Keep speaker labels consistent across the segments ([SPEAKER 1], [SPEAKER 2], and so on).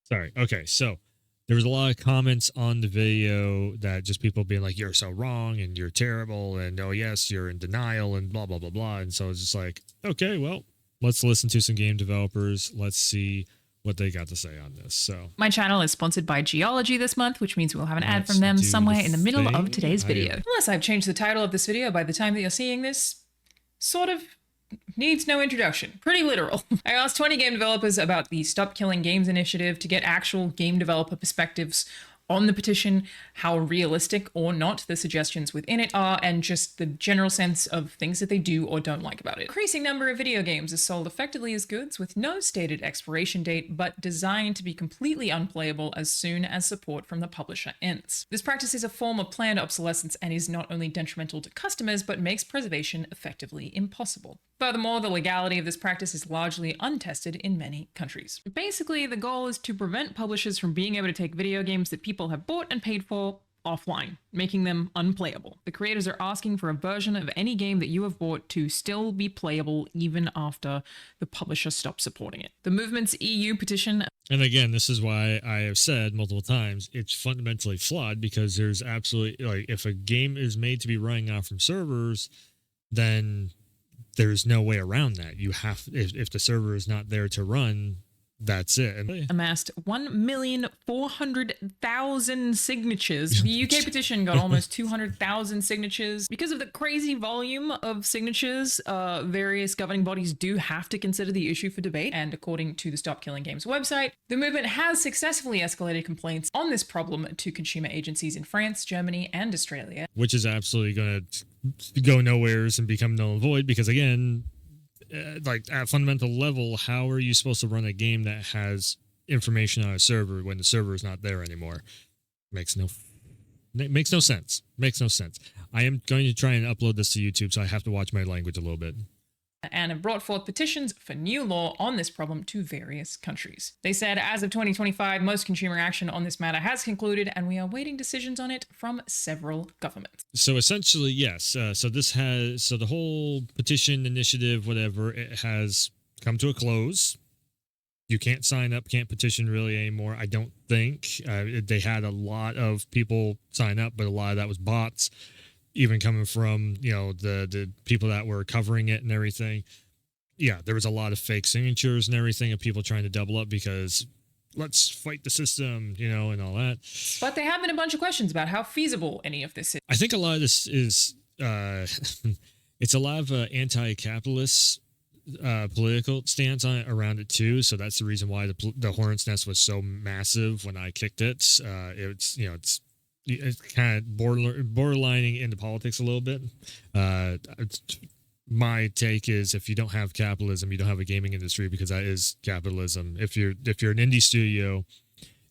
[SPEAKER 1] Sorry. Okay, so there was a lot of comments on the video that just people being like, "You're so wrong and you're terrible," and "Oh yes, you're in denial," and blah blah blah blah. And so it's just like, okay, well, let's listen to some game developers. Let's see what they got to say on this. So
[SPEAKER 2] My channel is sponsored by Geology this month, which means we'll have an ad
[SPEAKER 1] let's
[SPEAKER 2] from them
[SPEAKER 1] do
[SPEAKER 2] somewhere in the middle of
[SPEAKER 1] thing.
[SPEAKER 2] today's video. Unless I've changed the title of this video by the time that you're seeing this, sort of needs no introduction. Pretty literal. I asked 20 game developers about the Stop Killing Games initiative to get actual game developer perspectives on the petition, how realistic or not the suggestions within it are, and just the general sense of things that they do or don't like about it. Increasing number of video games are sold effectively as goods with no stated expiration date, but designed to be completely unplayable as soon as support from the publisher ends. This practice is a form of planned obsolescence and is not only detrimental to customers, but makes preservation effectively impossible. Furthermore, the legality of this practice is largely untested in many countries. Basically, the goal is to prevent publishers from being able to take video games that people have bought and paid for offline, making them unplayable. The creators are asking for a version of any game that you have bought to still be playable even after the publisher stops supporting it. The movement's EU petition.
[SPEAKER 1] And again, this is why I have said multiple times it's fundamentally flawed, because there's absolutely, like, if a game is made to be running off from servers, then there's no way around that. You have, if the server is not there to run, that's it. And
[SPEAKER 2] amassed 1,400,000 signatures. The UK petition got almost 200,000 signatures. Because of the crazy volume of signatures, various governing bodies do have to consider the issue for debate. And according to the Stop Killing Games website, the movement has successfully escalated complaints on this problem to consumer agencies in France, Germany, and Australia.
[SPEAKER 1] Which is absolutely going to go nowheres and become null and void, because again, like at fundamental level, how are you supposed to run a game that has information on a server when the server is not there anymore? Makes no sense. Makes no sense. I am going to try and upload this to YouTube, so I have to watch my language a little bit.
[SPEAKER 2] And have brought forth petitions for new law on this problem to various countries. They said, as of 2025, most consumer action on this matter has concluded, and we are waiting decisions on it from several governments.
[SPEAKER 1] So essentially, yes. So the whole petition initiative, whatever, it has come to a close. You can't sign up, can't petition really anymore. I don't think they had a lot of people sign up, but a lot of that was bots. Even coming from, the people that were covering it and everything. Yeah, there was a lot of fake signatures and everything of people trying to double up because let's fight the system, and all that.
[SPEAKER 2] But there have been a bunch of questions about how feasible any of this is.
[SPEAKER 1] I think a lot of this is, it's a lot of anti-capitalist political stance on it around it too. So that's the reason why the Hornet's Nest was so massive when I kicked it. It's kind of borderlining into politics a little bit. My take is, if you don't have capitalism, you don't have a gaming industry, because that is capitalism. If you're an indie studio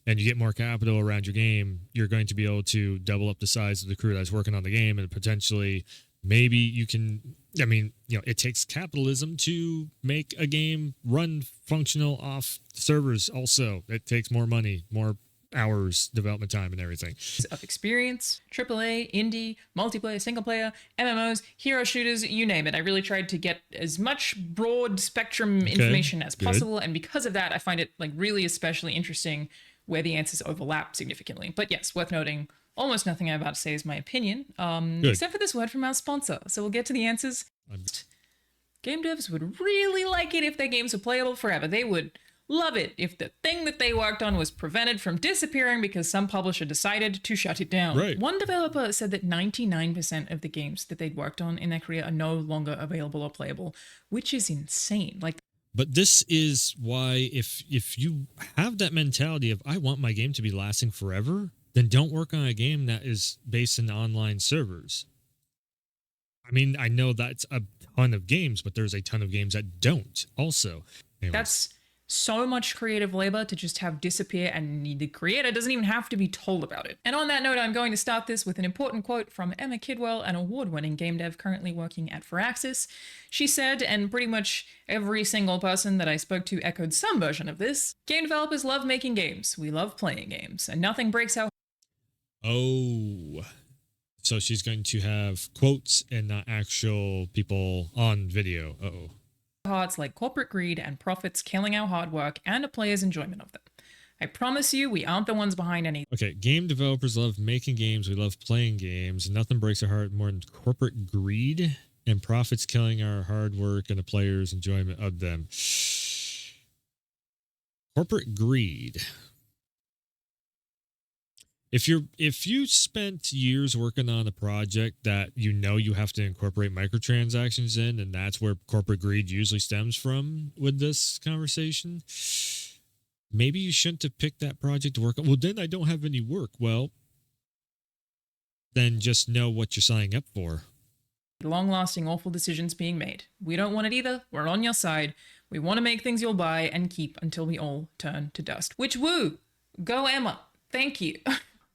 [SPEAKER 1] and you get more capital around your game, you're going to be able to double up the size of the crew that's working on the game, and potentially maybe you can. I mean, it takes capitalism to make a game run functional off servers. Also, it takes more money, more hours, development time, and everything.
[SPEAKER 2] Of experience, AAA, indie, multiplayer, single player, MMOs, hero shooters, you name it. I really tried to get as much broad spectrum information as possible, and because of that, I find it really especially interesting where the answers overlap significantly. But yes, worth noting, almost nothing I'm about to say is my opinion, except for this word from our sponsor. So we'll get to the answers. Game devs would really like it if their games were playable forever. They would love it if the thing that they worked on was prevented from disappearing because some publisher decided to shut it down.
[SPEAKER 1] Right.
[SPEAKER 2] One developer said that 99% of the games that they'd worked on in their career are no longer available or playable, which is insane.
[SPEAKER 1] But this is why, if you have that mentality of, I want my game to be lasting forever, then don't work on a game that is based in online servers. I mean, I know that's a ton of games, but there's a ton of games that don't also. Anyways.
[SPEAKER 2] That's so much creative labor to just have disappear, and the creator doesn't even have to be told about it. And on that note, I'm going to start this with an important quote from Emma Kidwell, an award-winning game dev currently working at Firaxis. She said, and pretty much every single person that I spoke to echoed some version of this, "Game developers love making games. We love playing games, and nothing breaks our..."
[SPEAKER 1] Oh, so she's going to have quotes and not actual people on video. Uh-oh.
[SPEAKER 2] Hearts like corporate greed and profits killing our hard work and a player's enjoyment of them. I promise you, we aren't the ones behind any.
[SPEAKER 1] Okay, game developers love making games. We love playing games. Nothing breaks our heart more than corporate greed and profits killing our hard work and the players' enjoyment of them. Corporate greed. If you spent years working on a project that you know you have to incorporate microtransactions in, and that's where corporate greed usually stems from with this conversation, maybe you shouldn't have picked that project to work on. Well, then I don't have any work. Well, then just know what you're signing up for.
[SPEAKER 2] Long-lasting, awful decisions being made. We don't want it either. We're on your side. We want to make things you'll buy and keep until we all turn to dust. Which, woo! Go Emma! Thank you.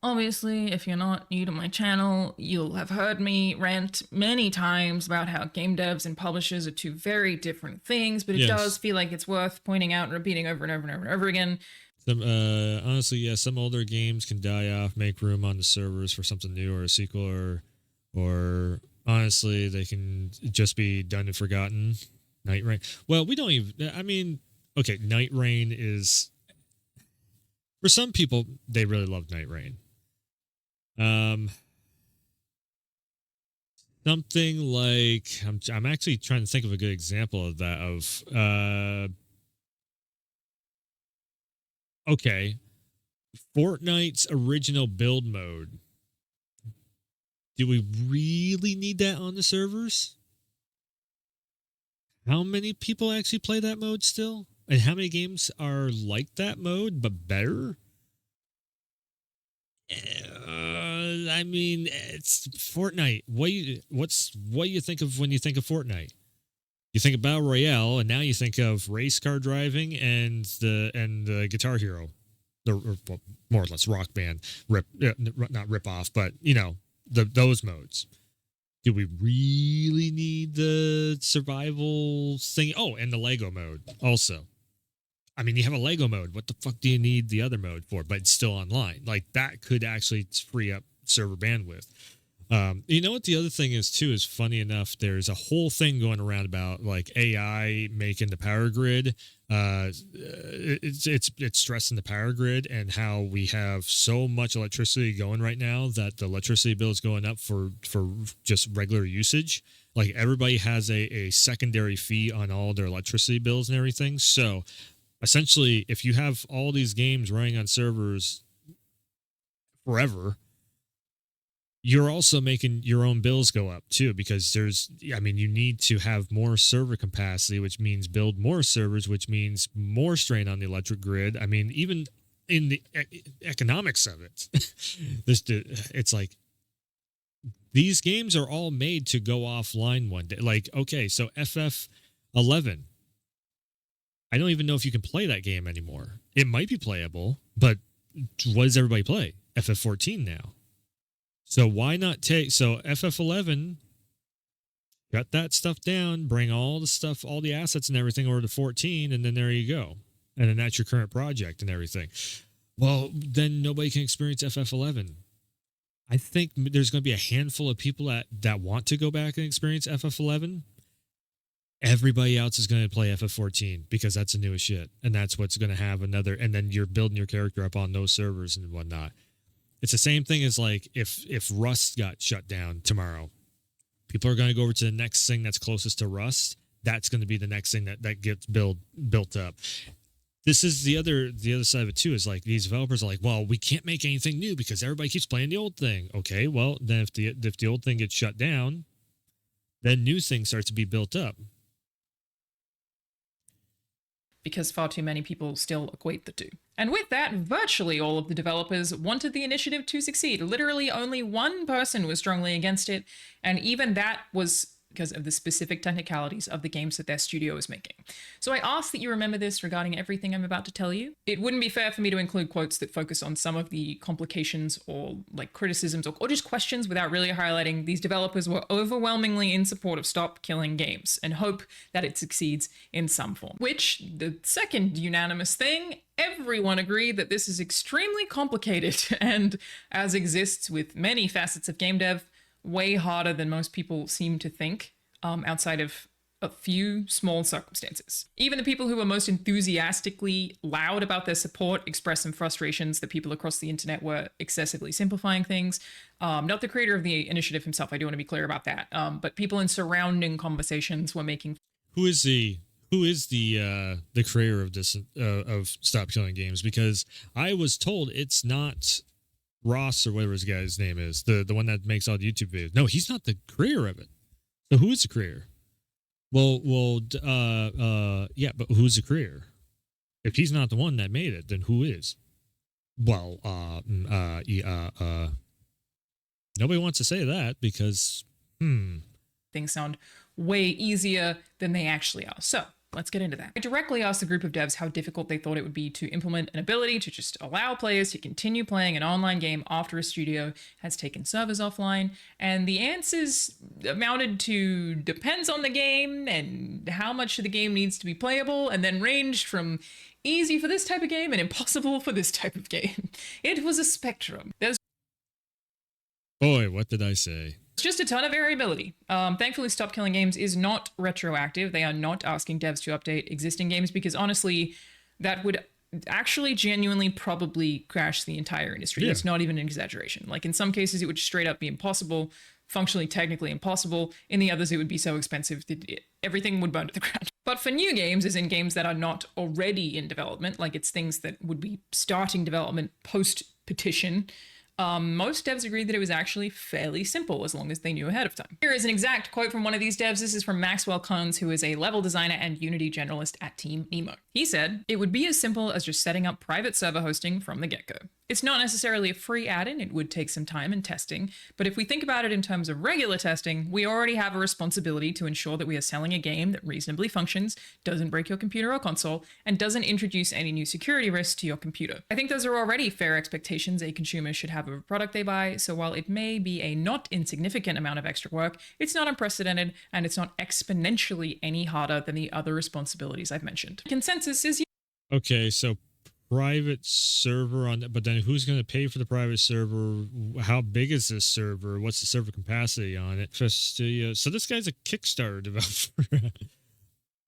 [SPEAKER 2] Obviously, if you're not new to my channel, you'll have heard me rant many times about how game devs and publishers are two very different things, but it does feel like it's worth pointing out and repeating over and over and over and over again.
[SPEAKER 1] Honestly, yeah, some older games can die off, make room on the servers for something new or a sequel, or honestly, they can just be done and forgotten. Night Rain. Well, we don't even, I mean, okay, Night Rain is, for some people, they really love Night Rain. Something like, I'm actually trying to think of a good example of that, okay, Fortnite's original build mode. Do we really need that on the servers? How many people actually play that mode still? And how many games are like that mode, but better? I mean, it's Fortnite. What do you think of when you think of Fortnite? You think of Battle Royale, and now you think of race car driving and the Guitar Hero, well, more or less Rock Band not rip off, but you know those modes. Do we really need the survival thing? Oh, and the Lego mode also. I mean, you have a Lego mode. What the fuck do you need the other mode for? But it's still online. Like, that could actually free up server bandwidth. You know what the other thing is, too, is funny enough, there's a whole thing going around about, like, AI making the power grid. It's stressing the power grid and how we have so much electricity going right now that the electricity bill is going up for just regular usage. Like, everybody has a secondary fee on all their electricity bills and everything. So essentially, if you have all these games running on servers forever, you're also making your own bills go up too, because you need to have more server capacity, which means build more servers, which means more strain on the electric grid. I mean, even in the economics of it, it's like these games are all made to go offline one day. Like, okay, so FF11. I don't even know if you can play that game anymore. It might be playable, but what does everybody play? FF14 now. So why not so FF11, cut that stuff down, bring all the stuff, all the assets and everything over to 14, and then there you go. And then that's your current project and everything. Well, then nobody can experience FF11. I think there's going to be a handful of people that want to go back and experience FF11. Everybody else is going to play FF14 because that's the newest shit. And that's what's going to have another. And then you're building your character up on those servers and whatnot. It's the same thing as like if Rust got shut down tomorrow, people are going to go over to the next thing that's closest to Rust. That's going to be the next thing that gets built up. This is the other side of it too, is like these developers are like, well, we can't make anything new because everybody keeps playing the old thing. Okay, well, then if the old thing gets shut down, then new things start to be built up.
[SPEAKER 2] Because far too many people still equate the two. And with that, virtually all of the developers wanted the initiative to succeed. Literally only one person was strongly against it, and even that was because of the specific technicalities of the games that their studio is making. So I ask that you remember this regarding everything I'm about to tell you. It wouldn't be fair for me to include quotes that focus on some of the complications or like criticisms or just questions without really highlighting these developers were overwhelmingly in support of Stop Killing Games and hope that it succeeds in some form. Which, the second unanimous thing, everyone agreed that this is extremely complicated and, as exists with many facets of game dev, way harder than most people seem to think, outside of a few small circumstances. Even the people who were most enthusiastically loud about their support expressed some frustrations that people across the internet were excessively simplifying things. Not the creator of the initiative himself, I do want to be clear about that. But people in surrounding conversations were making.
[SPEAKER 1] Who is the creator of this of Stop Killing Games? Because I was told it's not Ross or whatever his guy's name is, the one that makes all the YouTube videos. No, he's not the creator of it. So who is the creator? Yeah, but who's the creator? If he's not the one that made it, then who is? Well, nobody wants to say that because,
[SPEAKER 2] Things sound way easier than they actually are. So let's get into that. I directly asked the group of devs how difficult they thought it would be to implement an ability to just allow players to continue playing an online game after a studio has taken servers offline. And the answers amounted to depends on the game and how much of the game needs to be playable, and then ranged from easy for this type of game and impossible for this type of game. It was a spectrum. There's
[SPEAKER 1] boy, what did I say?
[SPEAKER 2] It's just a ton of variability. Thankfully, Stop Killing Games is not retroactive. They are not asking devs to update existing games because honestly, that would actually genuinely probably crash the entire industry.
[SPEAKER 1] Yeah.
[SPEAKER 2] It's not even an exaggeration. Like in some cases, it would straight up be impossible, functionally, technically impossible. In the others, it would be so expensive that everything would burn to the ground. But for new games, as in games that are not already in development, like it's things that would be starting development post-petition, most devs agreed that it was actually fairly simple as long as they knew ahead of time. Here is an exact quote from one of these devs. This is from Maxwell Kearns, who is a level designer and Unity generalist at Team Nemo. He said, "It would be as simple as just setting up private server hosting from the get-go. It's not necessarily a free add-in, it would take some time and testing, but if we think about it in terms of regular testing, we already have a responsibility to ensure that we are selling a game that reasonably functions, doesn't break your computer or console, and doesn't introduce any new security risks to your computer. I think those are already fair expectations a consumer should have of a product they buy, so while it may be a not insignificant amount of extra work, it's not unprecedented, and it's not exponentially any harder than the other responsibilities I've mentioned. Consensus is
[SPEAKER 1] Okay, so private server on that, but then who's going to pay for the private server? How big is this server? What's the server capacity on it? So this guy's a Kickstarter developer.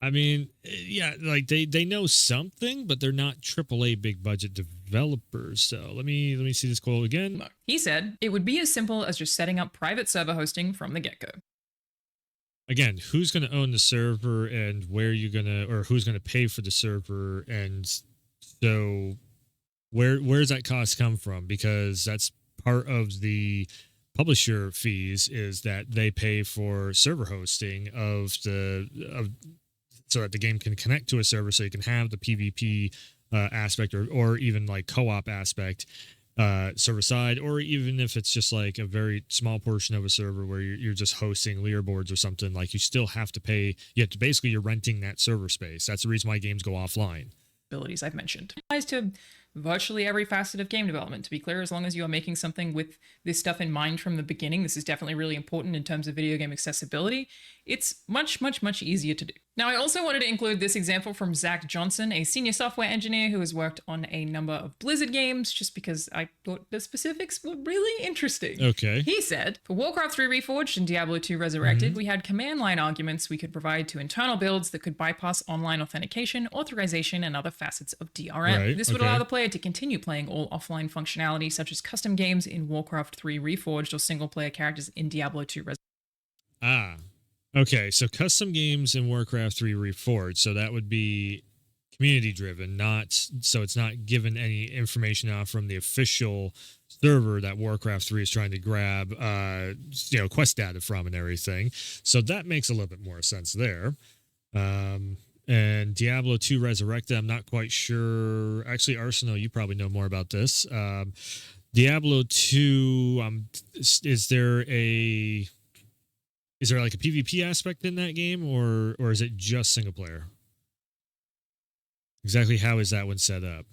[SPEAKER 1] I mean, yeah, like they know something, but they're not AAA big budget developers. So let me see this quote again.
[SPEAKER 2] He said, "It would be as simple as just setting up private server hosting from the get-go."
[SPEAKER 1] Again, who's going to own the server and where you're going to, or who's going to pay for the server? And so where's that cost come from? Because that's part of the publisher fees is that they pay for server hosting so that the game can connect to a server so you can have the PvP aspect or even like co-op aspect server side, or even if it's just like a very small portion of a server where you're just hosting leaderboards or something, like you still have to pay. Basically you're renting that server space. That's the reason why games go offline.
[SPEAKER 2] Abilities I've mentioned. It applies to virtually every facet of game development. To be clear, as long as you are making something with this stuff in mind from the beginning, this is definitely really important in terms of video game accessibility. It's much, much, much easier to do. Now, I also wanted to include this example from Zach Johnson, a senior software engineer who has worked on a number of Blizzard games, just because I thought the specifics were really interesting.
[SPEAKER 1] Okay.
[SPEAKER 2] He said, for Warcraft 3 Reforged and Diablo 2 Resurrected, we had command line arguments we could provide to internal builds that could bypass online authentication, authorization, and other facets of DRM.
[SPEAKER 1] Right,
[SPEAKER 2] This would allow the player to continue playing all offline functionality, such as custom games in Warcraft 3 Reforged or single-player characters in Diablo 2 Resurrected.
[SPEAKER 1] Okay, so custom games in Warcraft 3 Reforged, so that would be community driven, so it's not given any information out from the official server that Warcraft 3 is trying to grab quest data from and everything. So that makes a little bit more sense there. And Diablo 2 Resurrected, I'm not quite sure. Actually, Arsenal, you probably know more about this. Diablo 2, is there like a PvP aspect in that game, or is it just single player? Exactly how is that one set up?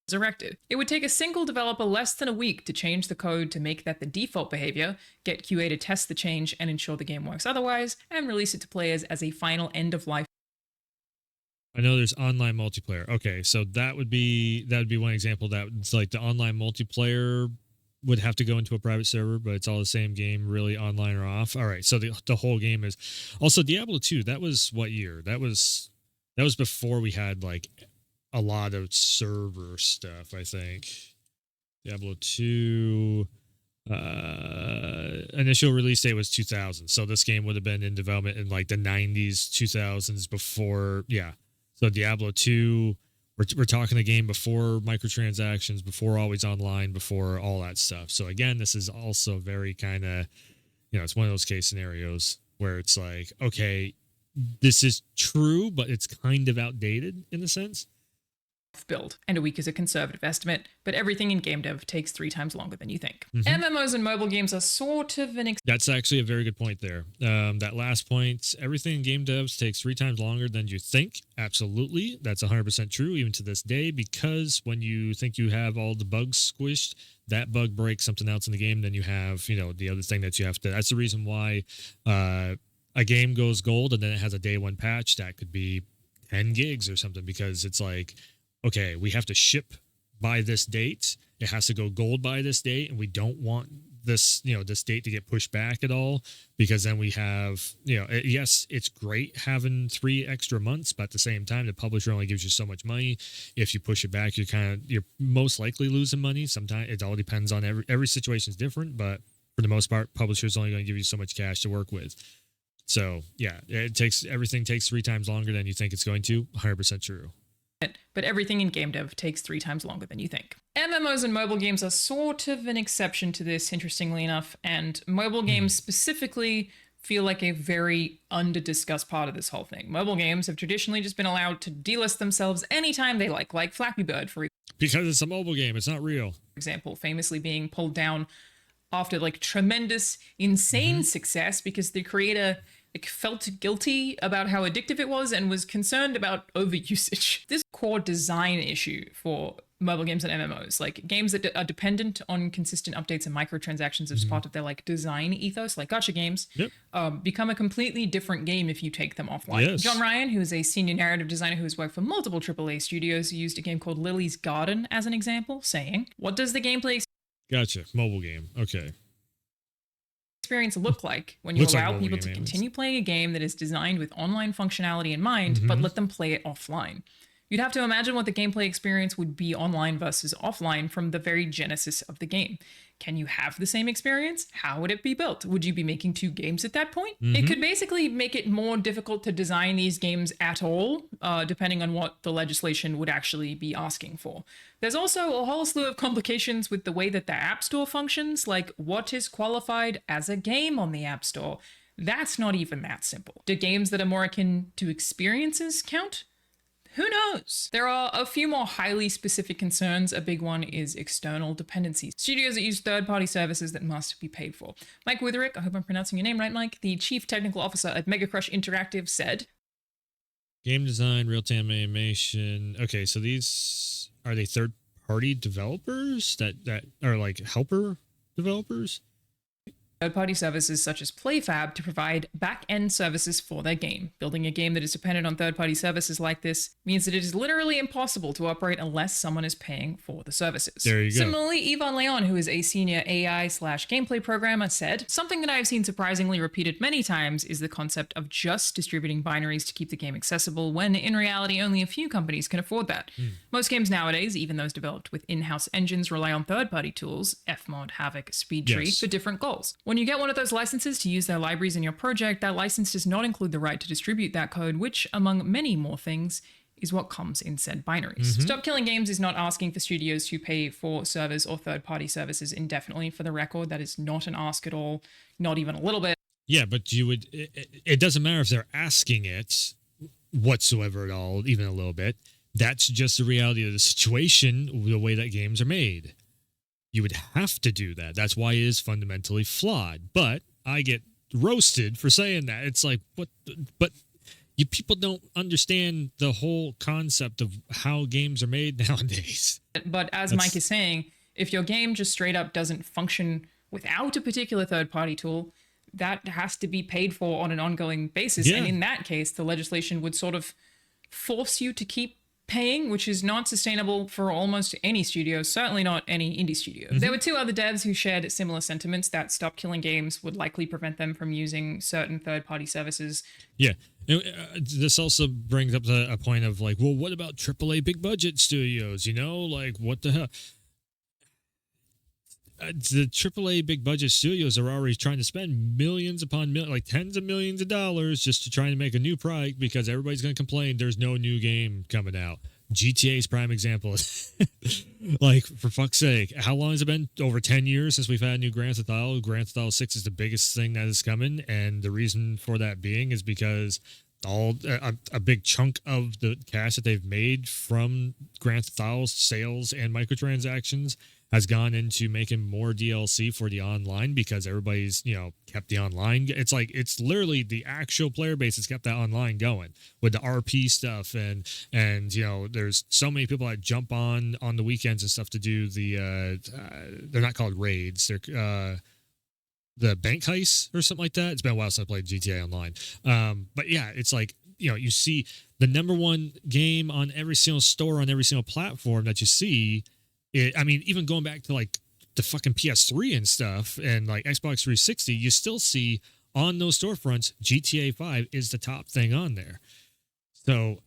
[SPEAKER 2] Resurrected. It would take a single developer less than a week to change the code to make that the default behavior, get QA to test the change and ensure the game works otherwise, and release it to players as a final end-of-life.
[SPEAKER 1] I know there's online multiplayer. Okay, so that would be one example. That's like the online multiplayer would have to go into a private server, but it's all the same game, really, online or off. All right, so the whole game is also Diablo 2. That was what year? That was before we had like a lot of server stuff, I think. Diablo 2 initial release date was 2000. So this game would have been in development in like the 90s, 2000s before, yeah. So Diablo 2, we're talking a game before microtransactions, before always online, before all that stuff. So again, this is also very kind of, it's one of those case scenarios where it's like, okay, this is true, but it's kind of outdated in a sense.
[SPEAKER 2] Build, and a week is a conservative estimate, but everything in game dev takes 3 times longer than you think. MMOs and mobile games are sort of an
[SPEAKER 1] That's actually a very good point there. That last point, everything in game devs takes 3 times longer than you think. Absolutely. That's 100% true, even to this day, because when you think you have all the bugs squished, that bug breaks something else in the game, then you have, the other thing that you have to, that's the reason why a game goes gold and then it has a day 1 patch that could be 10 gigs or something, because it's like, okay, we have to ship by this date. It has to go gold by this date, and we don't want this, this date to get pushed back at all, because then we have, yes, it's great having 3 extra months, but at the same time, the publisher only gives you so much money. If you push it back, you're most likely losing money. Sometimes it all depends on every situation is different, but for the most part, publishers only going to give you so much cash to work with. So yeah, everything takes 3 times longer than you think it's going to. 100% true.
[SPEAKER 2] But everything in game dev takes 3 times longer than you think. MMOs and mobile games are sort of an exception to this, interestingly enough, and mobile games specifically feel like a very under-discussed part of this whole thing. Mobile games have traditionally just been allowed to delist themselves anytime they like Flappy Bird, for
[SPEAKER 1] because it's a mobile game, it's not real.
[SPEAKER 2] example, famously being pulled down after like tremendous, insane success because the creator felt guilty about how addictive it was and was concerned about overusage. This core design issue for mobile games and MMOs, like games that are dependent on consistent updates and microtransactions as part of their like design ethos, like gacha games, become a completely different game if you take them offline.
[SPEAKER 1] Yes.
[SPEAKER 2] John Ryan, who is a senior narrative designer who has worked for multiple AAA studios, used a game called Lily's Garden as an example, saying, "What does the gameplay
[SPEAKER 1] Gotcha. Mobile game. Okay.
[SPEAKER 2] experience look like when you
[SPEAKER 1] Looks like
[SPEAKER 2] allow
[SPEAKER 1] mobile
[SPEAKER 2] people
[SPEAKER 1] game,
[SPEAKER 2] to
[SPEAKER 1] yeah.
[SPEAKER 2] continue playing a game that is designed with online functionality in mind, but let them play it offline?" You'd have to imagine what the gameplay experience would be online versus offline from the very genesis of the game. Can you have the same experience? How would it be built? Would you be making 2 games at that point? It could basically make it more difficult to design these games at all, depending on what the legislation would actually be asking for. There's also a whole slew of complications with the way that the App Store functions, like what is qualified as a game on the App Store. That's not even that simple. Do games that are more akin to experiences count? Who knows? There are a few more highly specific concerns. A big one is external dependencies. Studios that use third-party services that must be paid for. Mike Witherick, I hope I'm pronouncing your name right, Mike, the chief technical officer at Mega Crush Interactive, said,
[SPEAKER 1] Game design, real-time animation. Okay, so these are they third-party developers that are like helper developers?
[SPEAKER 2] third-party services such as PlayFab to provide back-end services for their game. Building a game that is dependent on third-party services like this means that it is literally impossible to operate unless someone is paying for the services.
[SPEAKER 1] There you go.
[SPEAKER 2] Similarly, Yvonne Leon, who is a senior AI/gameplay programmer, said, "Something that I have seen surprisingly repeated many times is the concept of just distributing binaries to keep the game accessible, when in reality only a few companies can afford that. Most games nowadays, even those developed with in-house engines, rely on third-party tools, Fmod, Havok, SpeedTree,
[SPEAKER 1] Yes.
[SPEAKER 2] for different goals. When you get one of those licenses to use their libraries in your project, that license does not include the right to distribute that code, which, among many more things, is what comes in said binaries. Stop Killing Games is not asking for studios to pay for servers or third-party services indefinitely. For the record, that is not an ask at all, not even a little bit.
[SPEAKER 1] Yeah, but it doesn't matter if they're asking it whatsoever at all, even a little bit. That's just the reality of the situation, the way that games are made. You would have to do that. That's why it is fundamentally flawed. But I get roasted for saying that. It's like, what? But you people don't understand the whole concept of how games are made nowadays.
[SPEAKER 2] But as Mike is saying, if your game just straight up doesn't function without a particular third-party tool, that has to be paid for on an ongoing basis.
[SPEAKER 1] Yeah.
[SPEAKER 2] And in that case, the legislation would sort of force you to keep paying, which is not sustainable for almost any studio, certainly not any indie studio. There were two other devs who shared similar sentiments that stop killing games would likely prevent them from using certain third-party services.
[SPEAKER 1] Yeah. This also brings up a point of like, well, what about AAA big budget studios? You know, like what the hell? The AAA big budget studios are already trying to spend millions upon like tens of millions of dollars just to try to make a new product because everybody's going to complain there's no new game coming out. GTA's prime example. Like, for fuck's sake, how long has it been? Over 10 years since we've had a new Grand Theft Auto. Grand Theft Auto 6 is the biggest thing that is coming, and the reason for that being is because a big chunk of the cash that they've made from Grand Theft Auto sales and microtransactions has gone into making more DLC for the online because everybody's, kept the online. It's like, it's literally the actual player base that's kept that online going with the RP stuff. And there's so many people that jump on the weekends and stuff to do they're not called raids. They're, the bank heist or something like that. It's been a while since I played GTA Online. But yeah, it's like, you see the number one game on every single store, on every single platform that you see. Even going back to like the fucking PS3 and stuff and like Xbox 360, you still see on those storefronts, GTA 5 is the top thing on there. So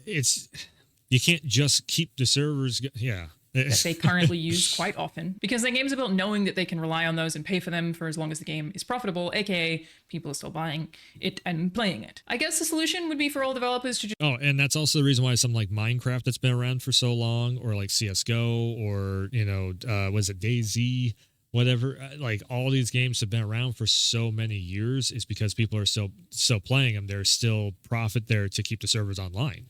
[SPEAKER 1] you can't just keep the servers. Yeah.
[SPEAKER 2] That they currently use quite often because their games are built knowing that they can rely on those and pay for them for as long as the game is profitable, aka people are still buying it and playing it. I guess the solution would be for all developers to
[SPEAKER 1] Oh, and that's also the reason why something like Minecraft that's been around for so long, or like CSGO, or was it DayZ, whatever, like all these games have been around for so many years is because people are still playing them. There's still profit there to keep the servers online.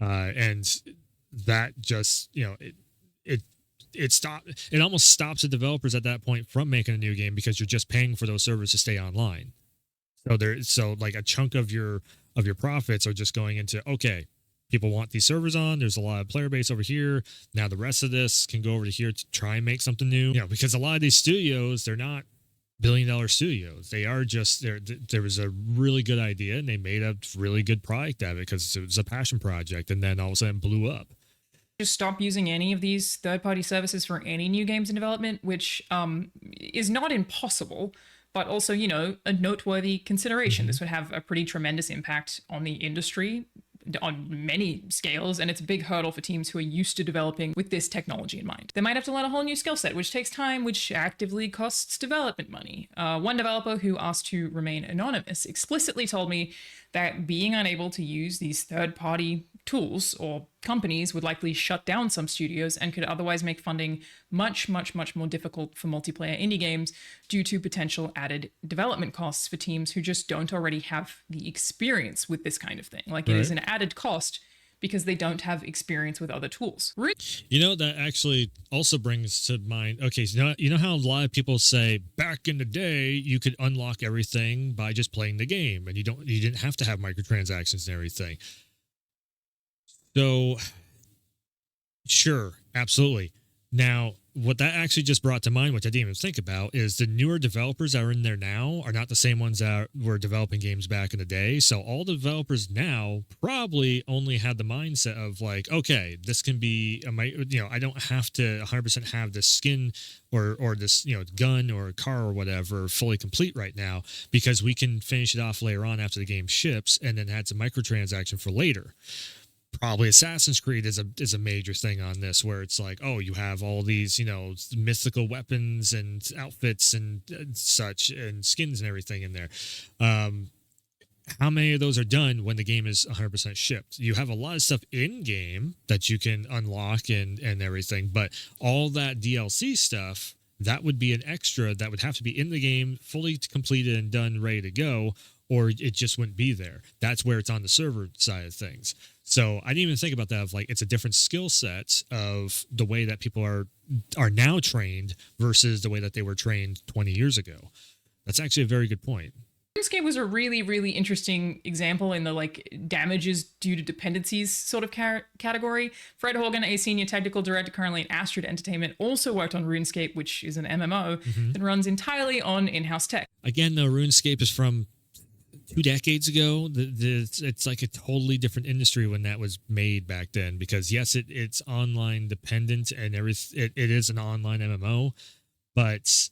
[SPEAKER 1] And that just, it almost stops the developers at that point from making a new game because you're just paying for those servers to stay online. So like a chunk of your profits are just going into, okay, people want these servers on. There's a lot of player base over here. Now the rest of this can go over to here to try and make something new. Because a lot of these studios, they're not billion-dollar studios. They are just there was a really good idea and they made a really good product out of it because it was a passion project, and then all of a sudden blew up.
[SPEAKER 2] Just stop using any of these third-party services for any new games in development, which is not impossible, but also, a noteworthy consideration. This would have a pretty tremendous impact on the industry on many scales, and it's a big hurdle for teams who are used to developing with this technology in mind. They might have to learn a whole new skill set, which takes time, which actively costs development money. One developer who asked to remain anonymous explicitly told me that being unable to use these third-party tools or companies would likely shut down some studios and could otherwise make funding much, much, much more difficult for multiplayer indie games due to potential added development costs for teams who just don't already have the experience with this kind of thing. Like, it is an added cost because they don't have experience with other tools.
[SPEAKER 1] That actually also brings to mind, okay, so you know how a lot of people say back in the day you could unlock everything by just playing the game and you didn't have to have microtransactions and everything. So sure, absolutely. Now, what that actually just brought to mind, which I didn't even think about, is the newer developers that are in there now are not the same ones that were developing games back in the day. So all the developers now probably only had the mindset of like, okay, this can be, I don't have to 100% have this skin or this, gun or car or whatever fully complete right now because we can finish it off later on after the game ships and then add some microtransaction for later. Probably Assassin's Creed is a major thing on this, where it's like, oh, you have all these, mythical weapons and outfits and such and skins and everything in there. How many of those are done when the game is 100% shipped? You have a lot of stuff in game that you can unlock and everything, but all that DLC stuff, that would be an extra that would have to be in the game, fully completed and done, ready to go, or it just wouldn't be there. That's where it's on the server side of things. So I didn't even think about that of like, it's a different skill set of the way that people are now trained versus the way that they were trained 20 years ago. That's actually a very good point.
[SPEAKER 2] RuneScape was a really, really interesting example in the like damages due to dependencies sort of category. Fred Horgan, a senior technical director currently at Astrid Entertainment, also worked on RuneScape, which is an MMO that runs entirely on in-house tech.
[SPEAKER 1] Again, though, RuneScape is from 2 decades ago. It's like a totally different industry when that was made back then, because yes, it's online dependent and it is an online MMO, but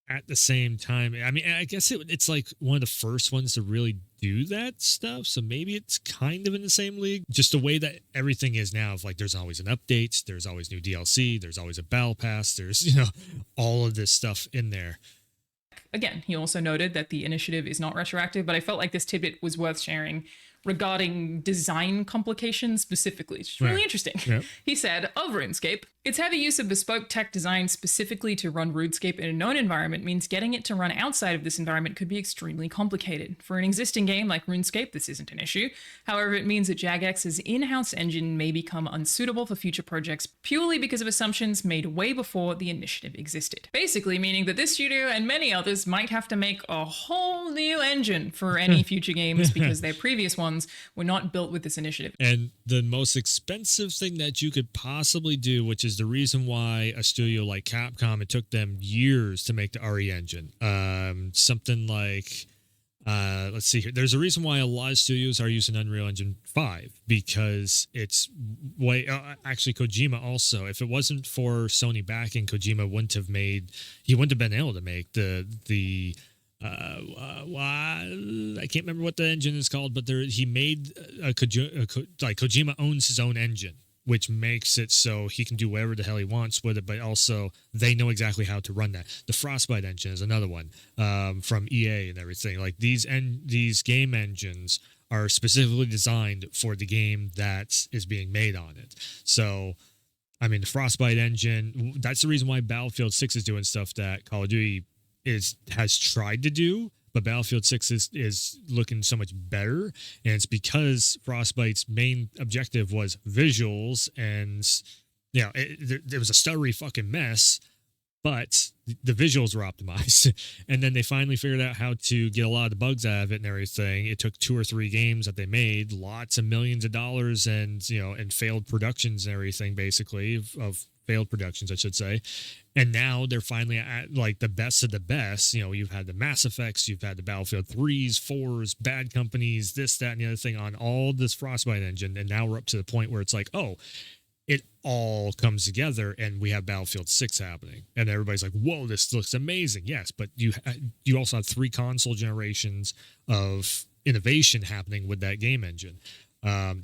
[SPEAKER 1] at the same time, I mean, I guess it's like one of the first ones to really do that stuff. So maybe it's kind of in the same league, just the way that everything is now. Of like, there's always an update, there's always new DLC, there's always a battle pass, there's all of this stuff in there.
[SPEAKER 2] Again, he also noted that the initiative is not retroactive, but I felt like this tidbit was worth sharing regarding design complications specifically. It's really interesting.
[SPEAKER 1] Yeah.
[SPEAKER 2] He said, of RuneScape, its heavy use of bespoke tech design specifically to run RuneScape in a known environment means getting it to run outside of this environment could be extremely complicated. For an existing game like RuneScape, this isn't an issue. However, it means that Jagex's in-house engine may become unsuitable for future projects purely because of assumptions made way before the initiative existed. Basically meaning that this studio and many others might have to make a whole new engine for any future games because their previous ones were not built with this initiative.
[SPEAKER 1] And the most expensive thing that you could possibly do, which is the reason why a studio like Capcom, it took them years to make the RE engine. Something like, let's see here. There's a reason why a lot of studios are using Unreal Engine 5, because it's way, actually Kojima also, if it wasn't for Sony backing, Kojima wouldn't have been able to make the I can't remember what the engine is called, but he made Kojima owns his own engine, which makes it so he can do whatever the hell he wants with it, but also they know exactly how to run that. The Frostbite engine is another one from EA and everything. Like these game engines are specifically designed for the game that is being made on it. So, I mean, the Frostbite engine, that's the reason why Battlefield 6 is doing stuff that Call of Duty has tried to do, but Battlefield 6 is looking so much better, and it's because Frostbite's main objective was visuals, and there was a stuttery fucking mess, but the visuals were optimized. And then they finally figured out how to get a lot of the bugs out of it and everything. It took 2 or 3 games that they made, lots of millions of dollars, and and failed productions and everything, basically of failed productions, I should say. And now they're finally at like the best of the best. You've had the Mass Effects, you've had the Battlefield 3s, 4s, Bad Companies, this, that, and the other thing on all this Frostbite engine. And now we're up to the point where it's like, oh, it all comes together and we have Battlefield 6 happening. And everybody's like, whoa, this looks amazing. Yes, but you also have 3 console generations of innovation happening with that game engine.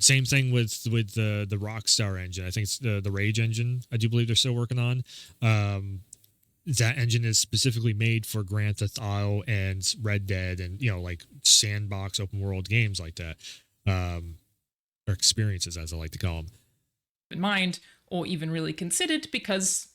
[SPEAKER 1] Same thing with the Rockstar engine. I think it's the Rage engine. I do believe they're still working on. That engine is specifically made for Grand Theft Auto and Red Dead and like sandbox open world games like that, or experiences as I like to call them.
[SPEAKER 2] In mind, or even really considered, because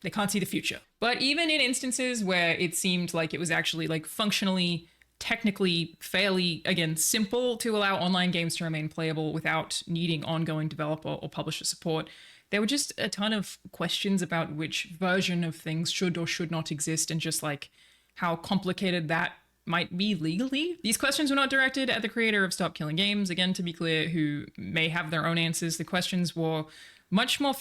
[SPEAKER 2] they can't see the future. But even in instances where it seemed like it was actually like functionally, technically fairly, again, simple to allow online games to remain playable without needing ongoing developer or publisher support, there were just a ton of questions about which version of things should or should not exist, and just like how complicated that might be legally. These questions were not directed at the creator of Stop Killing Games, again, to be clear, who may have their own answers. The questions were much more...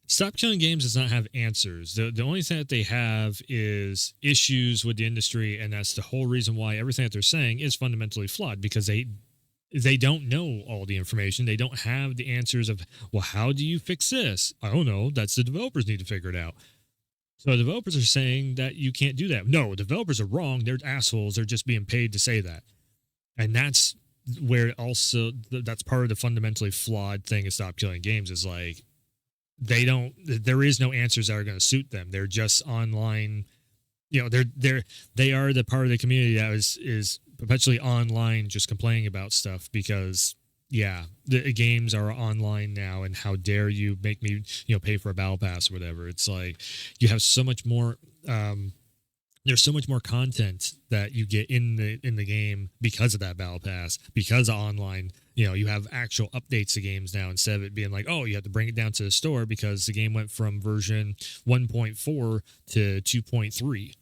[SPEAKER 1] Stop Killing Games does not have answers. The only thing that they have is issues with the industry, and that's the whole reason why everything that they're saying is fundamentally flawed, because they don't know all the information. They don't have the answers of, well, how do you fix this? I don't know. That's the developers need to figure it out. So the developers are saying that you can't do that. No, developers are wrong. They're assholes. They're just being paid to say that. And that's where also, that's part of the fundamentally flawed thing of Stop Killing Games is like, there is no answers that are going to suit them. They're just online, they are the part of the community that is perpetually online just complaining about stuff because, the games are online now, and how dare you make me, pay for a battle pass or whatever. It's like you have so much more, there's so much more content that you get in the game because of that battle pass, because of online. You have actual updates to games now, instead of it being like, oh, you have to bring it down to the store because the game went from version 1.4 to 2.3.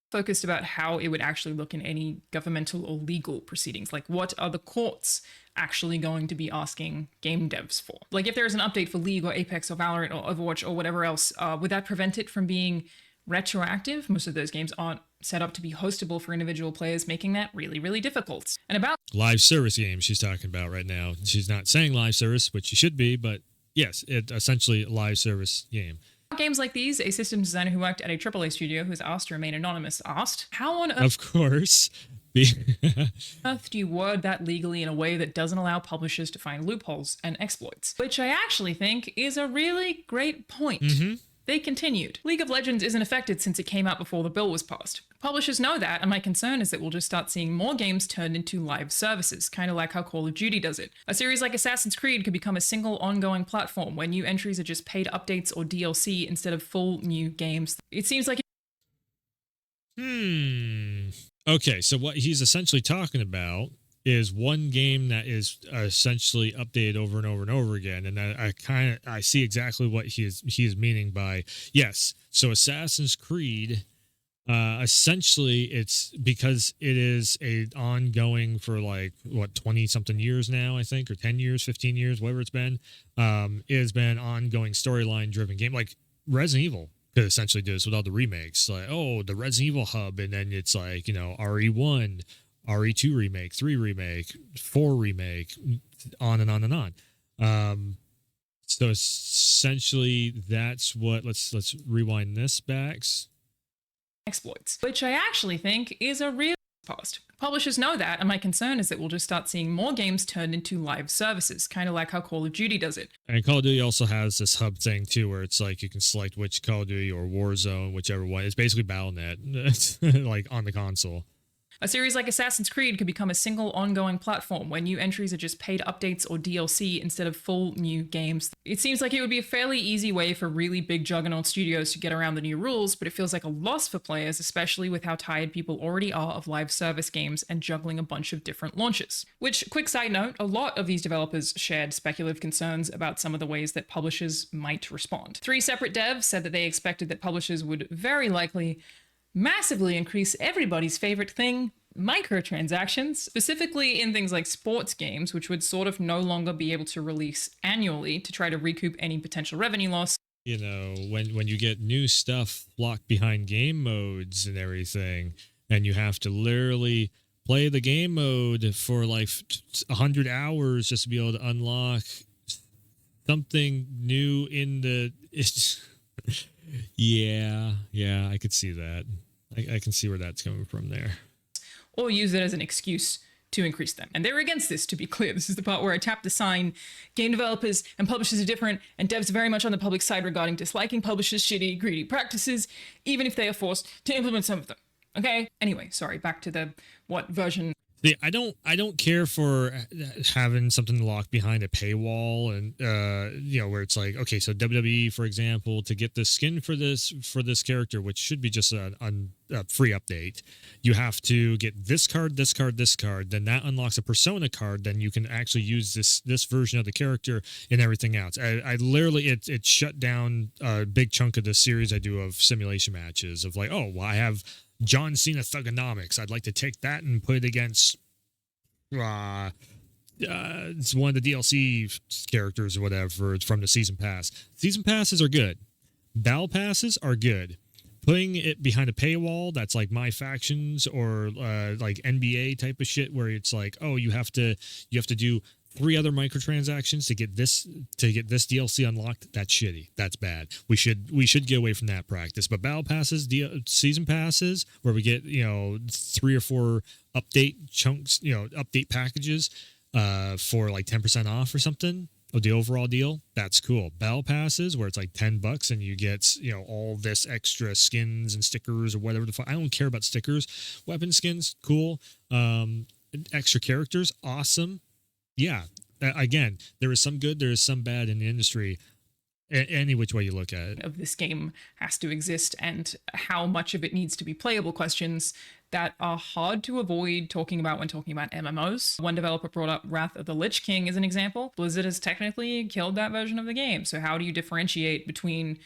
[SPEAKER 2] Focused about how it would actually look in any governmental or legal proceedings. Like, what are the courts actually going to be asking game devs for? Like, if there's an update for League or Apex or Valorant or Overwatch or whatever else, would that prevent it from being retroactive. Most of those games aren't set up to be hostable for individual players, making that really, really difficult. And about
[SPEAKER 1] Live service games she's talking about right now. She's not saying live service, which she should be, but yes, it essentially a live service game.
[SPEAKER 2] games like these, a systems designer who worked at a AAA studio who's asked to remain anonymous asked, how on
[SPEAKER 1] Of course.
[SPEAKER 2] earth do you word that legally in a way that doesn't allow publishers to find loopholes and exploits? Which I actually think is a really great point. They continued. League of Legends isn't affected since it came out before the bill was passed. Publishers know that, and my concern is that we'll just start seeing more games turned into live services, kind of like how Call of Duty does it. A series like Assassin's Creed could become a single ongoing platform where new entries are just paid updates or DLC instead of full new games. It seems like
[SPEAKER 1] Okay, so what he's essentially talking about is one game that is essentially updated over and over and over again, and I see exactly what he is meaning by yes. So Assassin's Creed, essentially, it's because it is a ongoing for like what 20 something years now, I think, or 10 years, 15 years, whatever it's been. It has been ongoing storyline driven game like Resident Evil. Could essentially do this with all the remakes, like the Resident Evil hub, and then it's like RE1, RE2 remake, 3 remake, 4 remake, on and on and on. So essentially, that's what. Let's rewind this back.
[SPEAKER 2] exploits, which I actually think is a real past. Publishers know that, and my concern is that we'll just start seeing more games turned into live services, kind of like how Call of Duty does it.
[SPEAKER 1] And Call of Duty also has this hub thing too, where it's like you can select which Call of Duty or Warzone, whichever one. It's basically Battle.net, like on the console.
[SPEAKER 2] A series like Assassin's Creed could become a single ongoing platform where new entries are just paid updates or DLC instead of full new games. It seems like it would be a fairly easy way for really big juggernaut studios to get around the new rules, but it feels like a loss for players, especially with how tired people already are of live service games and juggling a bunch of different launches. Which, quick side note, a lot of these developers shared speculative concerns about some of the ways that publishers might respond. 3 separate devs said that they expected that publishers would very likely massively increase everybody's favorite thing, microtransactions, specifically in things like sports games, which would sort of no longer be able to release annually to try to recoup any potential revenue loss.
[SPEAKER 1] When you get new stuff locked behind game modes and everything, and you have to literally play the game mode for like 100 hours just to be able to unlock something new in the... Yeah, I could see that. I can see where that's coming from there.
[SPEAKER 2] Or use it as an excuse to increase them. And they're against this, to be clear. This is the part where I tap the sign. Game developers and publishers are different, and devs are very much on the public side regarding disliking publishers' shitty, greedy practices, even if they are forced to implement some of them. Okay? Anyway, sorry, back to the what version.
[SPEAKER 1] See, I don't care for having something locked behind a paywall, and where it's like, okay, so WWE, for example, to get the skin for this character, which should be just a free update, you have to get this card, this card, this card. Then that unlocks a Persona card. Then you can actually use this version of the character and everything else. I literally it shut down a big chunk of the series I do of simulation matches of like, oh, well, I have John Cena Thugonomics. I'd like to take that and put it against it's one of the DLC characters or whatever. It's from the season pass. Season passes are good. Battle passes are good. Putting it behind a paywall that's like My Factions or like NBA type of shit, where it's like, oh, you have to do 3 other microtransactions to get this DLC unlocked. That's shitty. That's bad. We should get away from that practice. But battle passes, season passes, where we get 3 or 4 update chunks, update packages for like 10% off or something of the overall deal. That's cool. Battle passes where it's like $10 and you get all this extra skins and stickers or whatever the fuck. I don't care about stickers. Weapon skins, cool. Extra characters, awesome. Yeah, again, there is some good, there is some bad in the industry, any which way you look at it.
[SPEAKER 2] Of this game has to exist and how much of it needs to be playable questions that are hard to avoid talking about when talking about MMOs. One developer brought up Wrath of the Lich King as an example. Blizzard has technically killed that version of the game, so how do you differentiate between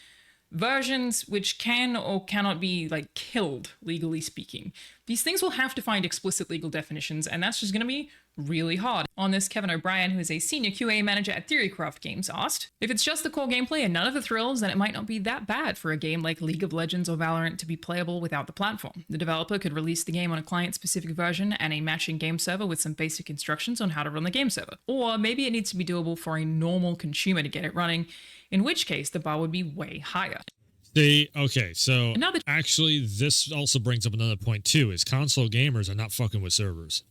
[SPEAKER 2] versions which can or cannot be killed, legally speaking? These things will have to find explicit legal definitions, and that's just going to be really hard. On this, Kevin O'Brien, who is a senior QA manager at Theorycraft Games, asked, if it's just the core gameplay and none of the thrills, then it might not be that bad for a game like League of Legends or Valorant to be playable without the platform. The developer could release the game on a client-specific version and a matching game server with some basic instructions on how to run the game server. Or maybe it needs to be doable for a normal consumer to get it running, in which case the bar would be way higher.
[SPEAKER 1] Okay, so actually this also brings up another point too, is console gamers are not fucking with servers.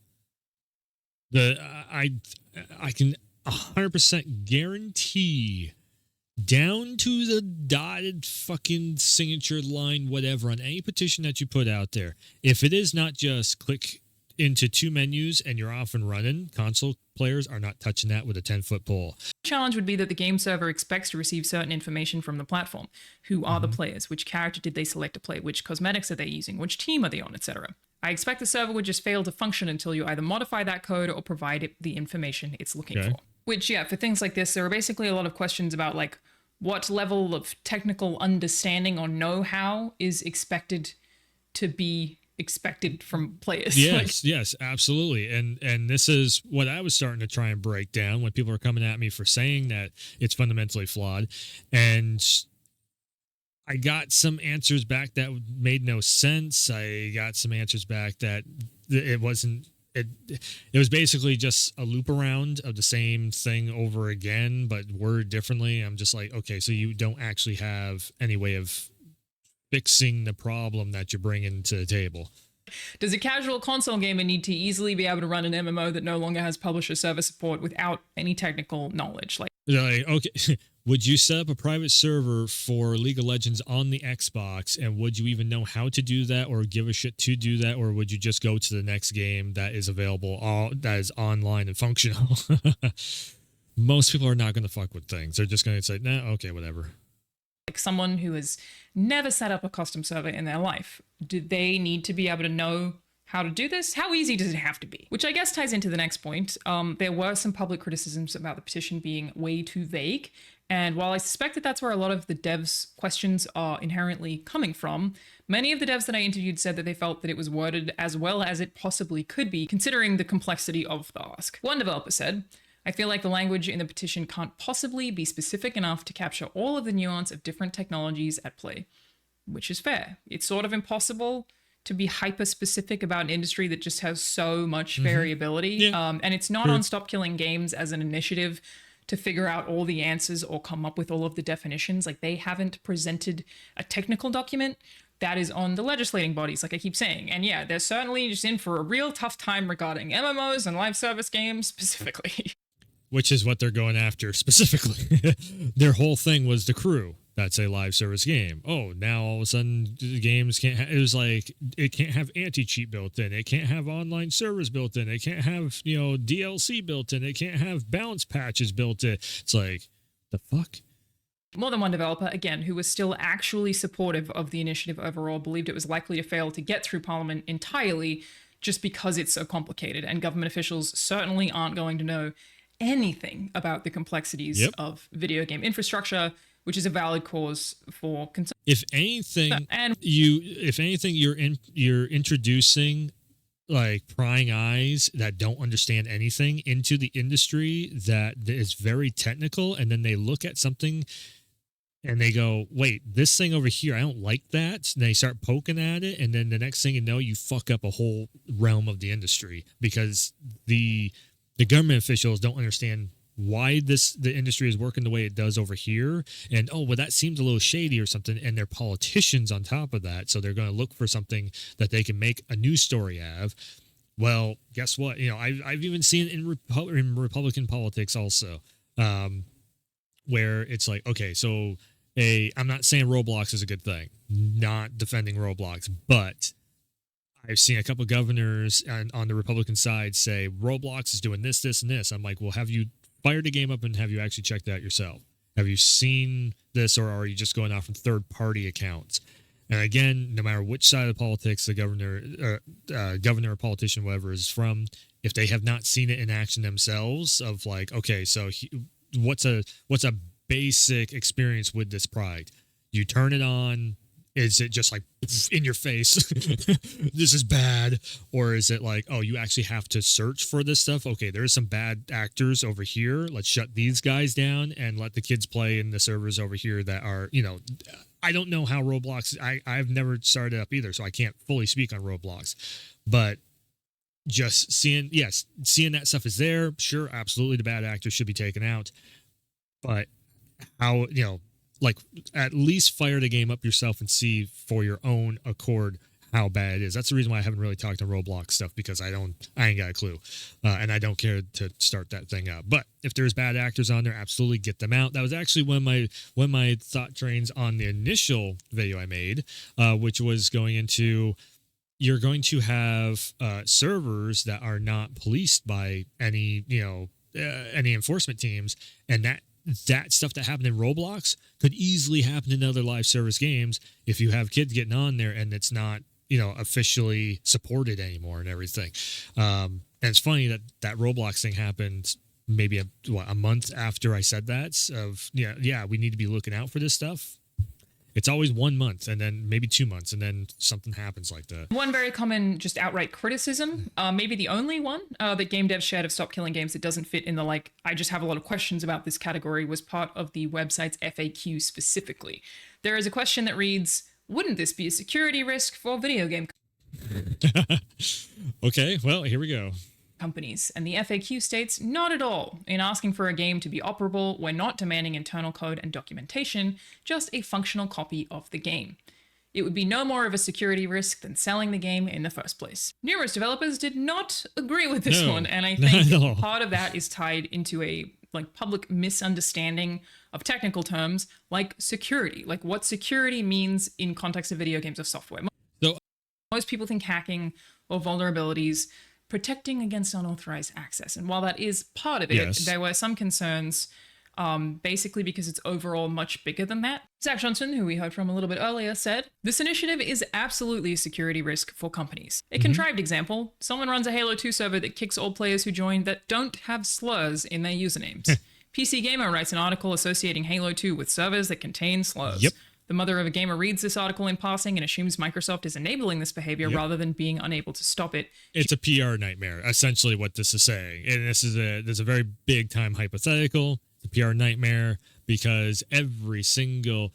[SPEAKER 1] I can 100% guarantee down to the dotted fucking signature line, whatever, on any petition that you put out there, if it is not just click into two menus and you're off and running, console players are not touching that with a 10-foot pole.
[SPEAKER 2] The challenge would be that the game server expects to receive certain information from the platform. Who are the players? Which character did they select to play? Which cosmetics are they using? Which team are they on, etc. I expect the server would just fail to function until you either modify that code or provide it the information it's looking for. Which, yeah, for things like this, there are basically a lot of questions about, like, what level of technical understanding or know-how is expected to be expected from players.
[SPEAKER 1] Yes, absolutely. And this is what I was starting to try and break down when people are coming at me for saying that it's fundamentally flawed. And I got some answers back that made no sense. I got some answers back that it wasn't. It was basically just a loop around of the same thing over again, but worded differently. I'm just like, okay, so you don't actually have any way of fixing the problem that you're bringing to the table.
[SPEAKER 2] Does a casual console gamer need to easily be able to run an MMO that no longer has publisher server support without any technical knowledge? Like,
[SPEAKER 1] okay, would you set up a private server for League of Legends on the Xbox, and would you even know how to do that or give a shit to do that, or would you just go to the next game that is available, that is online and functional? Most people are not going to fuck with things. They're just going to say, nah, okay, whatever.
[SPEAKER 2] Like someone who has never set up a custom server in their life, do they need to be able to know how to do this? How easy does it have to be? Which I guess ties into the next point. There were some public criticisms about the petition being way too vague. And while I suspect that that's where a lot of the devs' questions are inherently coming from, many of the devs that I interviewed said that they felt that it was worded as well as it possibly could be, considering the complexity of the ask. One developer said, I feel like the language in the petition can't possibly be specific enough to capture all of the nuance of different technologies at play, which is fair. It's sort of impossible to be hyper-specific about an industry that just has so much variability. And it's not on Stop Killing Games as an initiative to figure out all the answers or come up with all of the definitions. Like, they haven't presented a technical document. That is on the legislating bodies, like I keep saying. And yeah, they're certainly just in for a real tough time regarding MMOs and live service games specifically.
[SPEAKER 1] Which is what they're going after specifically. Their whole thing was the crew. That's a live service game. Oh, now all of a sudden the games can't it was like, it can't have anti-cheat built in. It can't have online servers built in. It can't have, DLC built in. It can't have balance patches built in. It's like, the fuck?
[SPEAKER 2] More than one developer, again, who was still actually supportive of the initiative overall, believed it was likely to fail to get through Parliament entirely just because it's so complicated, and government officials certainly aren't going to know anything about the complexities of video game infrastructure, which is a valid cause for concern.
[SPEAKER 1] If anything, you're introducing like prying eyes that don't understand anything into the industry that is very technical, and then they look at something and they go, wait, this thing over here, I don't like that. And they start poking at it, and then the next thing you know, you fuck up a whole realm of the industry because the government officials don't understand why the industry is working the way it does over here. And, oh, well, that seems a little shady or something. And they're politicians on top of that. So they're going to look for something that they can make a news story out of. Well, guess what? I've even seen it in Republican politics also, where it's like, okay, so I'm not saying Roblox is a good thing, not defending Roblox, but I've seen a couple of governors on the Republican side say Roblox is doing this, this, and this. I'm like, well, have you fired the game up and have you actually checked that out yourself? Have you seen this, or are you just going off from third-party accounts? And again, no matter which side of the politics the governor or politician, whatever, is from, if they have not seen it in action themselves, of like, okay, so what's a basic experience with this product? You turn it on, Is it just like in your face, this is bad? Or is it like, oh, you actually have to search for this stuff? Okay, there's some bad actors over here. Let's shut these guys down and let the kids play in the servers over here that are, I don't know how Roblox, I've never started up either, so I can't fully speak on Roblox. But just seeing that stuff is there. Sure, absolutely, the bad actors should be taken out. But how, like, at least fire the game up yourself and see for your own accord how bad it is. That's the reason why I haven't really talked to Roblox stuff, because I ain't got a clue, and I don't care to start that thing up. But if there's bad actors on there, absolutely get them out. That was actually when my thought trains on the initial video I made, which was going into, you're going to have servers that are not policed by any enforcement teams, and that stuff that happened in Roblox could easily happen in other live service games if you have kids getting on there and it's not, officially supported anymore and everything. And it's funny that Roblox thing happened maybe a month after I said that, we need to be looking out for this stuff. It's always 1 month and then maybe 2 months and then something happens like that.
[SPEAKER 2] One very common just outright criticism, maybe the only one that game devs shared of Stop Killing Games that doesn't fit in the, like, I just have a lot of questions about this category, was part of the website's FAQ specifically. There is a question that reads, wouldn't this be a security risk for video game
[SPEAKER 1] Okay, well, here we go.
[SPEAKER 2] companies? And the FAQ states, not at all. In asking for a game to be operable, we're not demanding internal code and documentation, just a functional copy of the game. It would be no more of a security risk than selling the game in the first place. Numerous developers did not agree with this one, and I think part of that is tied into a public misunderstanding of technical terms like security, like what security means in context of video games or software.
[SPEAKER 1] So,
[SPEAKER 2] most people think hacking or vulnerabilities protecting against unauthorized access. And while that is part of it,
[SPEAKER 1] yes,
[SPEAKER 2] there were some concerns, basically because it's overall much bigger than that. Zach Johnson, who we heard from a little bit earlier, said, this initiative is absolutely a security risk for companies. A contrived example, someone runs a Halo 2 server that kicks all players who join that don't have slurs in their usernames. PC Gamer writes an article associating Halo 2 with servers that contain slurs.
[SPEAKER 1] Yep.
[SPEAKER 2] The mother of a gamer reads this article in passing and assumes Microsoft is enabling this behavior rather than being unable to stop it.
[SPEAKER 1] It's a PR nightmare, essentially what this is saying. And there's a very big time hypothetical. It's a PR nightmare because every single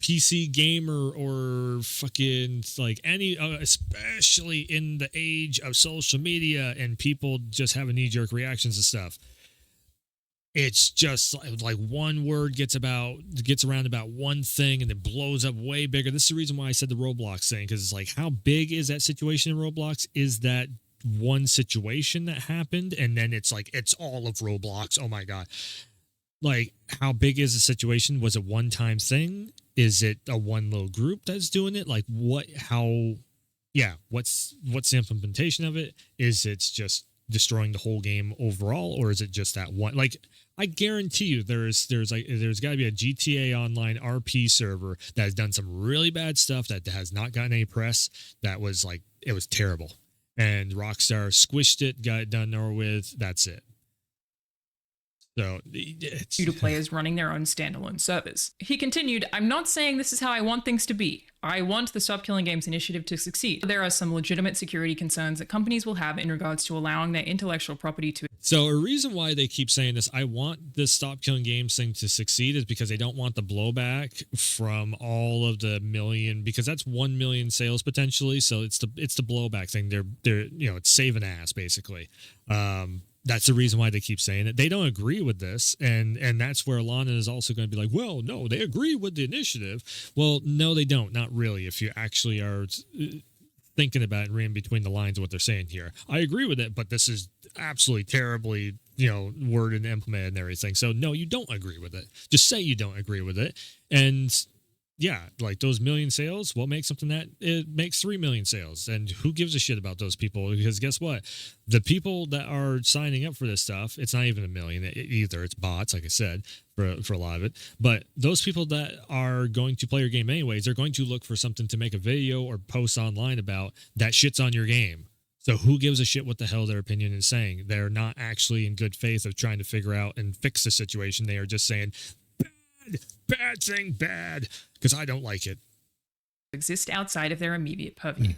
[SPEAKER 1] PC gamer or fucking any, especially in the age of social media and people just having knee-jerk reactions and stuff, it's just like one word gets around about one thing and it blows up way bigger. This is the reason why I said the Roblox thing, because it's like, how big is that situation in Roblox? Is that one situation that happened and then it's like it's all of Roblox? Oh my god. Like, how big is the situation? Was it one time thing? Is it a one little group that's doing it? Like, what's the implementation of it? Is it just destroying the whole game overall, or is it just that one? Like, I guarantee you there's got to be a GTA Online RP server that has done some really bad stuff that has not gotten any press, that was like, it was terrible, and Rockstar squished it, got it done over with, that's it. So it's
[SPEAKER 2] due to players running their own standalone servers. He continued, I'm not saying this is how I want things to be. I want the Stop Killing Games initiative to succeed. There are some legitimate security concerns that companies will have in regards to allowing their intellectual property to...
[SPEAKER 1] So a reason why they keep saying this, I want this Stop Killing Games thing to succeed, is because they don't want the blowback from all of the million, because that's 1 million sales potentially. So it's the blowback thing. They're it's saving ass basically. That's the reason why they keep saying it. They don't agree with this, and that's where Alana is also going to be like, well, no, they agree with the initiative. Well, no, they don't. Not really. If you actually are thinking about it and reading between the lines of what they're saying here, I agree with it, but this is absolutely terribly, worded and implemented and everything. So no, you don't agree with it. Just say you don't agree with it, and yeah, like those million sales, what makes something that it makes 3 million sales? And who gives a shit about those people? Because guess what? The people that are signing up for this stuff, it's not even a million either. It's bots, like I said, for a lot of it. But those people that are going to play your game anyways, they're going to look for something to make a video or post online about that shits on your game. So who gives a shit what the hell their opinion is saying? They're not actually in good faith of trying to figure out and fix the situation. They are just saying, bad thing, bad, because I don't like it.
[SPEAKER 2] exist outside of their immediate purview.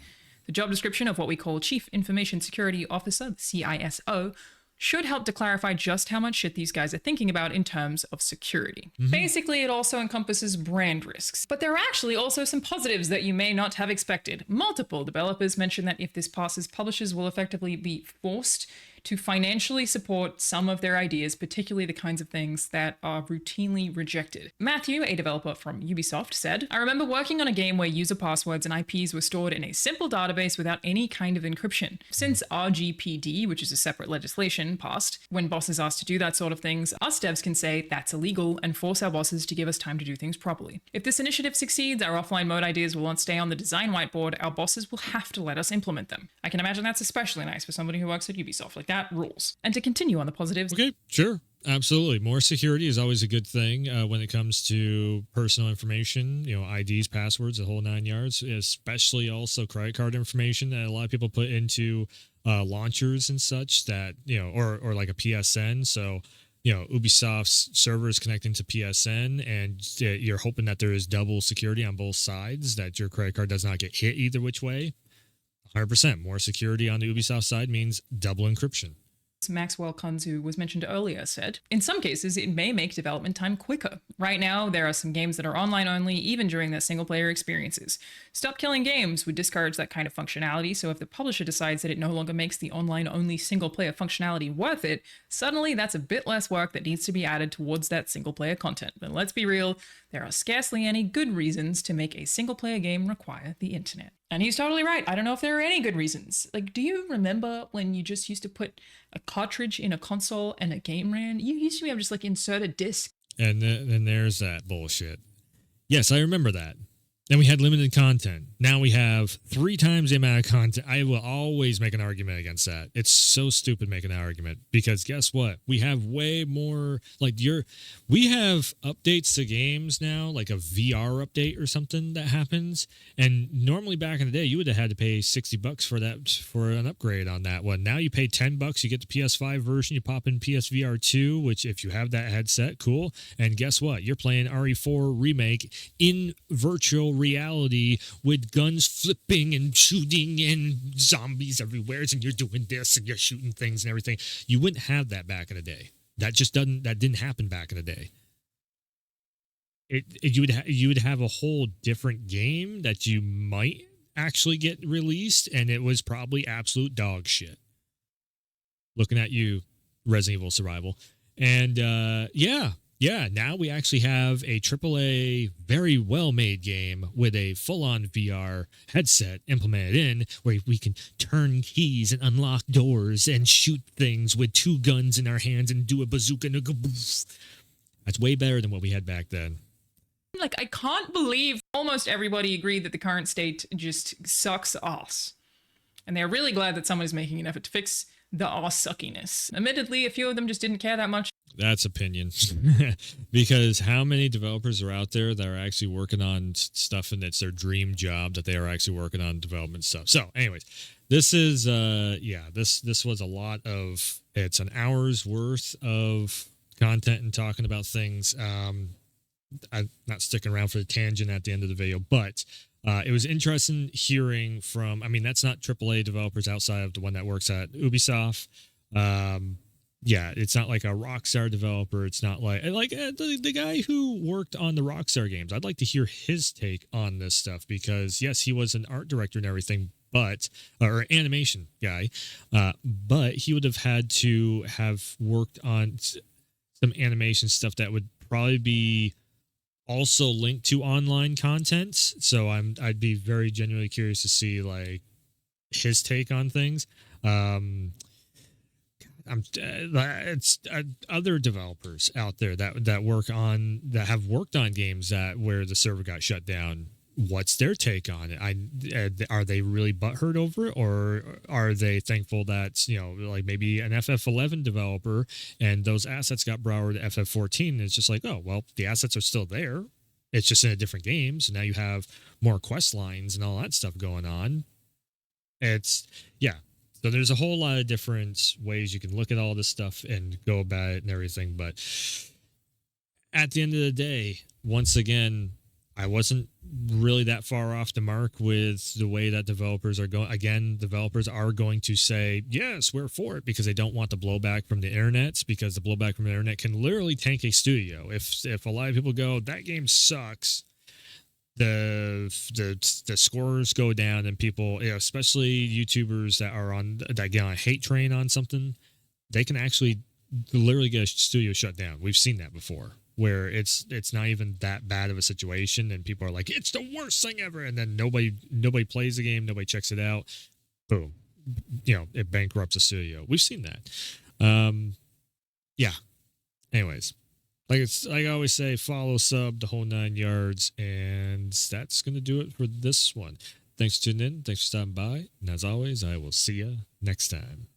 [SPEAKER 2] The job description of what we call Chief Information Security Officer, the CISO, should help to clarify just how much shit these guys are thinking about in terms of security. Basically, it also encompasses brand risks. But there are actually also some positives that you may not have expected. Multiple developers mention that if this passes, publishers will effectively be forced to financially support some of their ideas, particularly the kinds of things that are routinely rejected. Matthew, a developer from Ubisoft, said, "I remember working on a game where user passwords and IPs were stored in a simple database without any kind of encryption. Since RGPD, which is a separate legislation, passed, when bosses asked to do that sort of things, us devs can say that's illegal and force our bosses to give us time to do things properly. If this initiative succeeds, our offline mode ideas will not stay on the design whiteboard, our bosses will have to let us implement them." I can imagine that's especially nice for somebody who works at Ubisoft. Like, that rules. And to continue on the positives.
[SPEAKER 1] Okay, sure. Absolutely. More security is always a good thing when it comes to personal information, IDs, passwords, the whole 9 yards, especially also credit card information that a lot of people put into launchers and such that, or like a PSN. So, Ubisoft's server is connecting to PSN and you're hoping that there is double security on both sides, that your credit card does not get hit either which way. 100% more security on the Ubisoft side means double encryption.
[SPEAKER 2] Maxwell Kunz, who was mentioned earlier, said, "In some cases, it may make development time quicker. Right now, there are some games that are online only, even during their single-player experiences. Stop Killing Games would discourage that kind of functionality, so if the publisher decides that it no longer makes the online-only single-player functionality worth it, suddenly that's a bit less work that needs to be added towards that single-player content. But let's be real, there are scarcely any good reasons to make a single-player game require the internet." And he's totally right. I don't know if there are any good reasons. Like, do you remember when you just used to put a cartridge in a console and a game ran? You used to be able to just insert a disc.
[SPEAKER 1] And then there's that bullshit. Yes, I remember that. Then we had limited content. Now we have 3 times the amount of content. I will always make an argument against that. It's so stupid making that argument because guess what? We have way more we have updates to games now, like a VR update or something that happens. And normally back in the day, you would have had to pay $60 for an upgrade on that one. Now you pay $10, you get the PS5 version, you pop in PSVR 2, which if you have that headset, cool. And guess what? You're playing RE4 Remake in virtual reality with guns flipping and shooting and zombies everywhere, and you're doing this and you're shooting things and everything. You wouldn't have that back in the day. That didn't happen back in the day. You would have a whole different game that you might actually get released, and it was probably absolute dog shit. Looking at you, Resident Evil Survival. And yeah, now we actually have a AAA, very well-made game with a full-on VR headset implemented in, where we can turn keys and unlock doors and shoot things with 2 guns in our hands and do a bazooka and go boof. That's way better than what we had back then.
[SPEAKER 2] I can't believe almost everybody agreed that the current state just sucks ass. And they're really glad that someone is making an effort to fix the ass suckiness. Admittedly, a few of them just didn't care that much.
[SPEAKER 1] That's opinion. Because how many developers are out there that are actually working on stuff and it's their dream job that they are actually working on development stuff. So anyways, this is, this was a lot of, it's an hour's worth of content and talking about things. I'm not sticking around for the tangent at the end of the video, but it was interesting hearing from, that's not AAA developers outside of the one that works at Ubisoft. Yeah, it's not like a Rockstar developer. It's not like the guy who worked on the Rockstar games. I'd like to hear his take on this stuff because, yes, he was an art director and everything, or animation guy, but he would have had to have worked on some animation stuff that would probably be also linked to online content. So I'd be very genuinely curious to see his take on things. It's other developers out there that have worked on games where the server got shut down. What's their take on it? Are they really butthurt over it, or are they thankful that maybe an FF11 developer and those assets got brought over to FF14? And it's just like, oh well, the assets are still there. It's just in a different game. So now you have more quest lines and all that stuff going on. So there's a whole lot of different ways you can look at all this stuff and go about it and everything. But at the end of the day, once again, I wasn't really that far off the mark with the way that developers are going. Again, developers are going to say, yes, we're for it, because they don't want the blowback from the internet, because the blowback from the internet can literally tank a studio. If a lot of people go, that game sucks, the scores go down, and people, especially YouTubers that get on a hate train on something, they can actually literally get a studio shut down. We've seen that before, where it's not even that bad of a situation, and people are like, it's the worst thing ever, and then nobody plays the game, nobody checks it out, boom, it bankrupts a studio. We've seen that. Yeah. Anyways, like I always say, follow, sub, the whole 9 yards, and that's gonna do it for this one. Thanks for tuning in. Thanks for stopping by, and as always, I will see you next time.